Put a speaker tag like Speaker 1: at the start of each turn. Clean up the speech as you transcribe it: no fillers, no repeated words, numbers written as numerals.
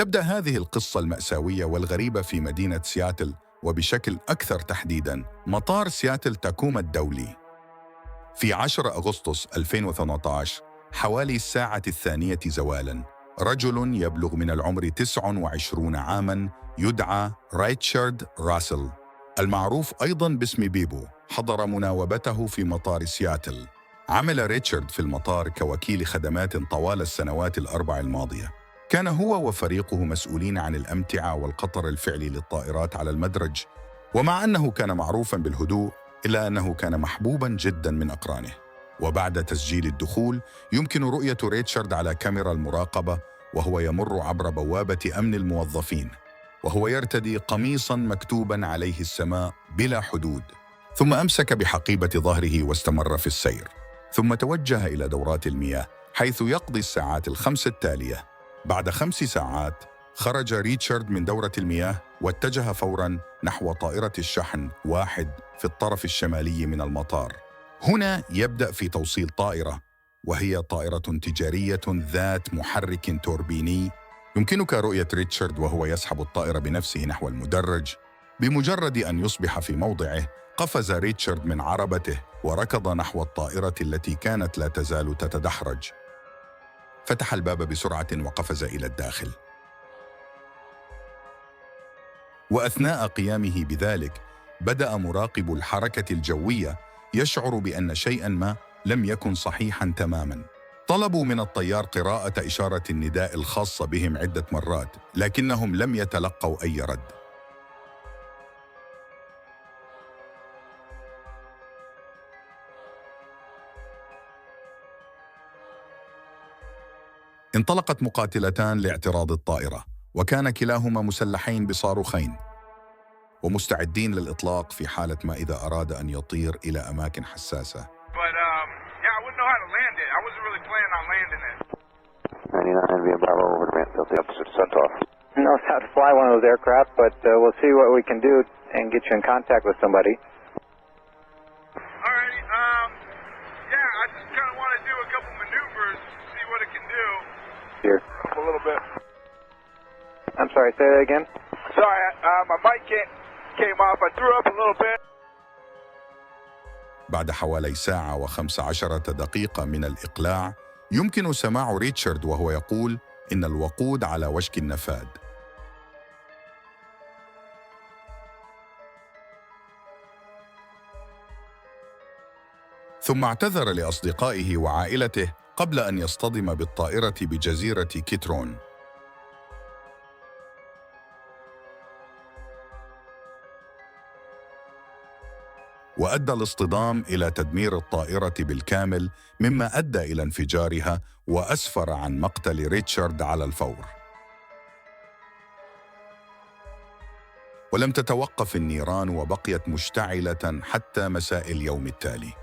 Speaker 1: تبدأ هذه القصة المأساوية والغريبة في مدينة سياتل، وبشكل أكثر تحديداً مطار سياتل تاكوما الدولي. في 10 أغسطس 2018 حوالي الساعة 2 زوالاً، رجل يبلغ من العمر 29 عاماً يدعى ريتشارد راسل، المعروف أيضاً باسم بيبو، حضر مناوبته في مطار سياتل. عمل ريتشارد في المطار كوكيل خدمات طوال السنوات ال4 الماضية. كان هو وفريقه مسؤولين عن الأمتعة والقطر الفعلي للطائرات على المدرج، ومع أنه كان معروفاً بالهدوء إلا أنه كان محبوباً جداً من أقرانه. وبعد تسجيل الدخول يمكن رؤية ريتشارد على كاميرا المراقبة وهو يمر عبر بوابة أمن الموظفين، وهو يرتدي قميصاً مكتوباً عليه السماء بلا حدود، ثم أمسك بحقيبة ظهره واستمر في السير، ثم توجه إلى دورات المياه حيث يقضي الساعات ال5 التالية. بعد 5 ساعات خرج ريتشارد من دورة المياه واتجه فوراً نحو طائرة الشحن 1 في الطرف الشمالي من المطار. هنا يبدأ في توصيل طائرة، وهي طائرة تجارية ذات محرك توربيني. يمكنك رؤية ريتشارد وهو يسحب الطائرة بنفسه نحو المدرج. بمجرد أن يصبح في موضعه قفز ريتشارد من عربته وركض نحو الطائرة التي كانت لا تزال تتدحرج. فتح الباب بسرعة وقفز إلى الداخل، وأثناء قيامه بذلك بدأ مراقب الحركة الجوية يشعر بأن شيئاً ما لم يكن صحيحاً تماماً. طلبوا من الطيار قراءة إشارة النداء الخاصة بهم عدة مرات، لكنهم لم يتلقوا أي رد. انطلقت مقاتلتان لاعتراض الطائرة، وكان كلاهما مسلحين بصاروخين ومستعدين للإطلاق في حالة ما إذا أراد أن يطير إلى أماكن حساسة.
Speaker 2: Yeah, I wouldn't know how to land it. I wasn't really planning on landing it.
Speaker 3: 99 NV Bravo over to Mansfield, the opposite sent off.
Speaker 4: Knows how to fly one of those aircraft, but we'll see what we can do and get you in contact with somebody.
Speaker 2: Alrighty, yeah, I just kind of want to do a couple maneuvers, see what it can do.
Speaker 4: Here.
Speaker 2: A little bit.
Speaker 4: I'm sorry, say that again?
Speaker 2: Sorry, my mic came off. I threw up a little bit.
Speaker 1: بعد حوالي ساعة و15 دقيقة من الإقلاع يمكن سماع ريتشارد وهو يقول إن الوقود على وشك النفاد. ثم اعتذر لأصدقائه وعائلته قبل أن يصطدم بالطائرة بجزيرة كيترون. وأدى الاصطدام إلى تدمير الطائرة بالكامل، مما أدى إلى انفجارها وأسفر عن مقتل ريتشارد على الفور. ولم تتوقف النيران وبقيت مشتعلة حتى مساء اليوم التالي.